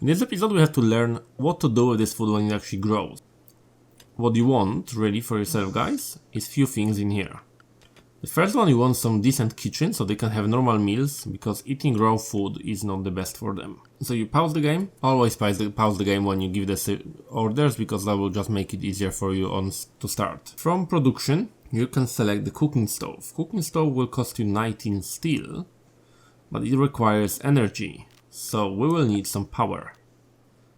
In this episode we have to learn what to do with this food when it actually grows. What you want really for yourself, guys, is few things in here. The first one, you want some decent kitchen so they can have normal meals, because eating raw food is not the best for them. So you pause the game. Always pause the game when you give the orders, because that will just make it easier for you to start. From production, you can select the cooking stove. Cooking stove will cost you 19 steel, but it requires energy, so we will need some power.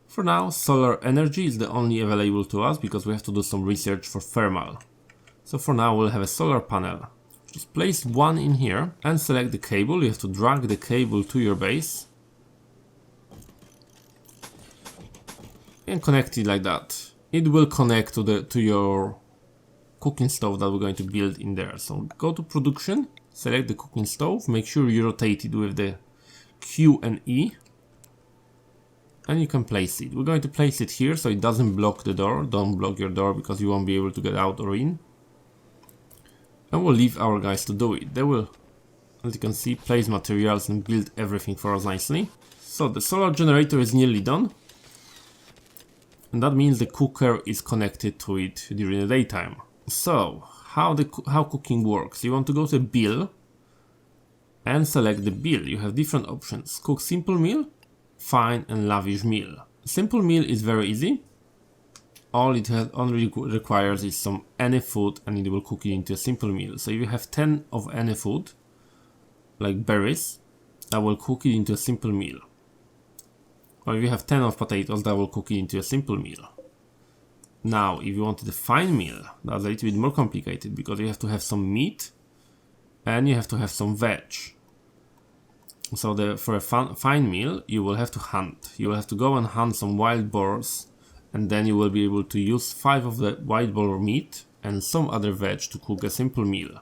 For now, solar energy is the only available to us, because we have to do some research for thermal. So for now we'll have a solar panel. Just place one in here and select the cable. You have to drag the cable to your base and connect it like that. It will connect to your cooking stove that we're going to build in there. So go to production, select the cooking stove, make sure you rotate it with the Q and E, and you can place it. We're going to place it here so it doesn't block the door. Don't block your door, because you won't be able to get out or in. And we'll leave our guys to do it. They will, as you can see, place materials and build everything for us nicely. So the solar generator is nearly done. And that means the cooker is connected to it during the daytime. So, how cooking works. You want to go to bill and select the bill. You have different options. Cook simple meal, fine and lavish meal. Simple meal is very easy. All it only requires is some any food, and it will cook it into a simple meal. So if you have 10 of any food, like berries, that will cook it into a simple meal. Or if you have 10 of potatoes, that will cook it into a simple meal. Now, if you want the fine meal, that's a little bit more complicated, because you have to have some meat and you have to have some veg. So for a fine meal, you will have to hunt. You will have to go and hunt some wild boars, and then you will be able to use 5 of the wild boar meat and some other veg to cook a simple meal.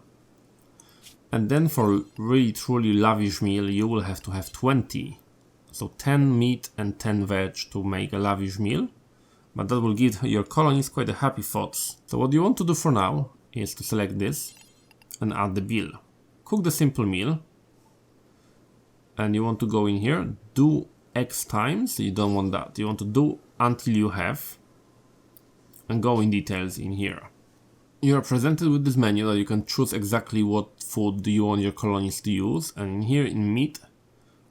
And then for really truly lavish meal, you will have to have 20. So 10 meat and 10 veg to make a lavish meal. But that will give your colonies quite a happy thoughts. So what you want to do for now is to select this and add the bill. Cook the simple meal. And you want to go in here, do X times. You don't want that. You want to do until you have, and go in details in here. You are presented with this menu that you can choose exactly what food do you want your colonies to use. And in here in meat,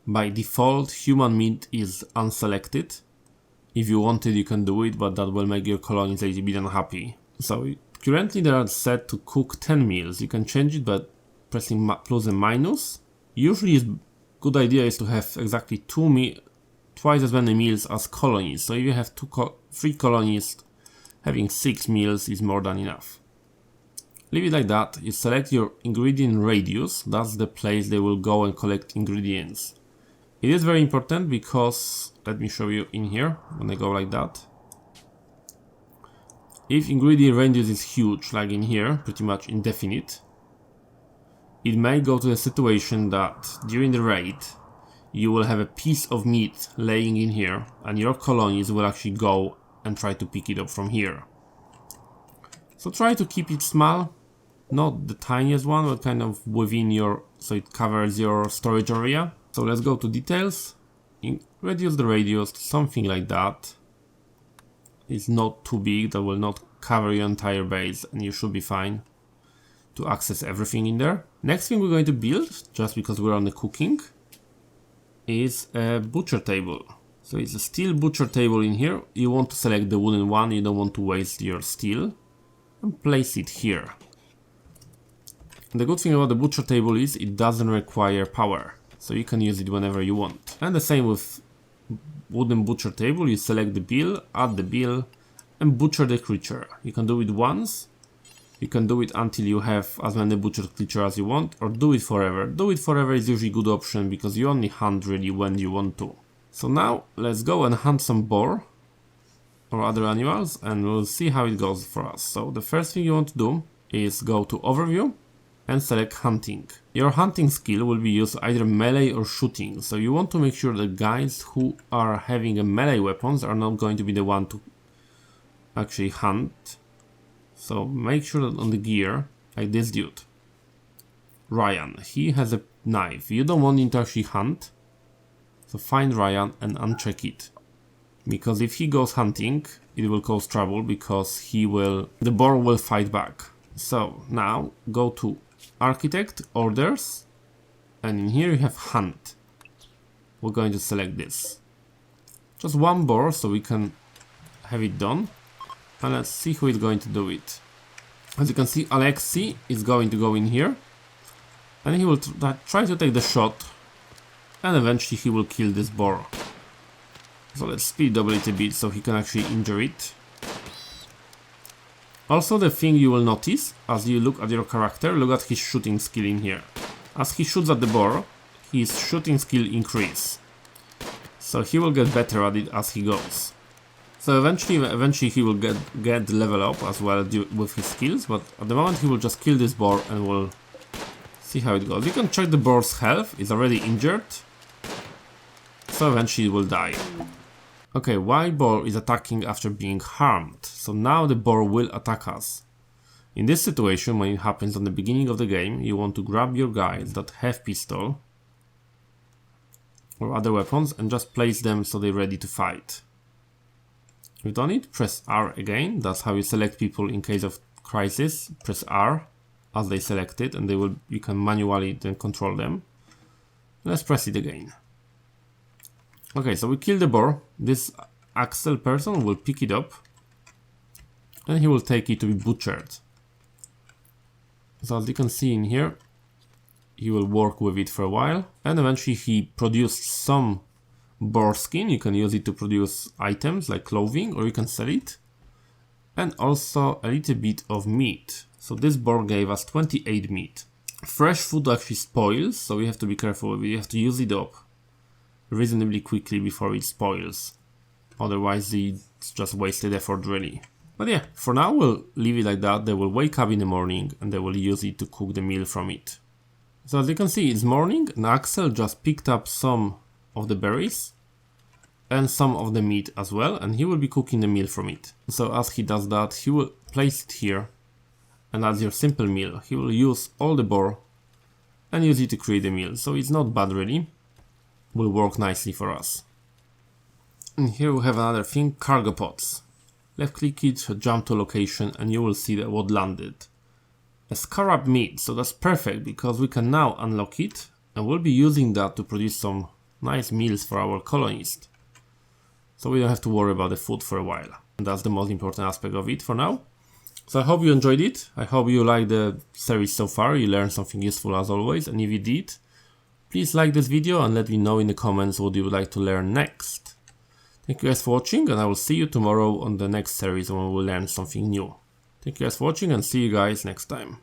by default human meat is unselected. If you wanted, you can do it, but that will make your colonies a little bit unhappy. So currently they are set to cook 10 meals. You can change it by pressing plus and minus. Usually a good idea is to have exactly twice as many meals as colonies. So if you have 3 colonies, having 6 meals is more than enough. Leave it like that. You select your ingredient radius. That's the place they will go and collect ingredients. It is very important, because, let me show you in here, when I go like that. If ingredient radius is huge, like in here, pretty much indefinite, it may go to a situation that during the raid, you will have a piece of meat laying in here, and your colonies will actually go and try to pick it up from here. So try to keep it small, not the tiniest one, but kind of within so it covers your storage area. So let's go to details, reduce the radius to something like that. It's not too big, that will not cover your entire base, and you should be fine to access everything in there. Next thing we're going to build, just because we're on the cooking, is a butcher table. So it's a steel butcher table in here. You want to select the wooden one, you don't want to waste your steel, and place it here. And the good thing about the butcher table is it doesn't require power, so you can use it whenever you want. And the same with wooden butcher table. You select the bill, add the bill, and butcher the creature. You can do it once, you can do it until you have as many butchered creatures as you want, or do it forever. Do it forever is usually a good option, because you only hunt really when you want to. So now let's go and hunt some boar or other animals, and we'll see how it goes for us. So the first thing you want to do is go to overview and select hunting. Your hunting skill will be used either melee or shooting, so you want to make sure the guys who are having a melee weapons are not going to be the one to actually hunt. So make sure that on the gear, like this dude, Ryan, he has a knife. You don't want him to actually hunt, so find Ryan and uncheck it. because if he goes hunting, it will cause trouble because the boar will fight back. So now go to Architect, Orders, and in here you have Hunt. We're going to select this. Just one boar so we can have it done. And let's see who is going to do it. As you can see, Alexi is going to go in here. And he will try to take the shot. And eventually he will kill this boar. So let's speed up a little bit so he can actually injure it. Also, the thing you will notice as you look at your character, look at his shooting skill in here. As he shoots at the boar, his shooting skill increases. So he will get better at it as he goes. So eventually he will get level up as well with his skills, but at the moment he will just kill this boar and we'll see how it goes. You can check the boar's health, it's already injured. So eventually it will die. Okay, wild boar is attacking after being harmed. So now the boar will attack us. In this situation, when it happens on the beginning of the game, you want to grab your guys that have pistol or other weapons and just place them so they're ready to fight. You've done it, press R again. That's how you select people in case of crisis. Press R as they select it and you can manually then control them. Let's press it again. Okay, so we kill the boar. This Axel person will pick it up and he will take it to be butchered. So as you can see in here, he will work with it for a while and eventually he produced some boar skin. You can use it to produce items like clothing or you can sell it, and also a little bit of meat. So this boar gave us 28 meat. Fresh food actually spoils, so we have to be careful with it. You have to use it up reasonably quickly before it spoils, otherwise it's just wasted effort really. But yeah, for now we'll leave it like that. They will wake up in the morning and they will use it to cook the meal from it. So as you can see, it's morning and Axel just picked up some of the berries and some of the meat as well, and he will be cooking the meal from it. So as he does that, he will place it here and as your simple meal. He will use all the boar and use it to create a meal, so it's not bad really. Will work nicely for us. And here we have another thing, cargo pods. Left click it, jump to location and you will see that what landed. A scarab meat, so that's perfect because we can now unlock it and we'll be using that to produce some nice meals for our colonists. So we don't have to worry about the food for a while. And that's the most important aspect of it for now. So I hope you enjoyed it. I hope you liked the series so far. You learned something useful as always, and if you did, please like this video and let me know in the comments what you would like to learn next. Thank you guys for watching and I will see you tomorrow on the next series when we will learn something new. Thank you guys for watching and see you guys next time.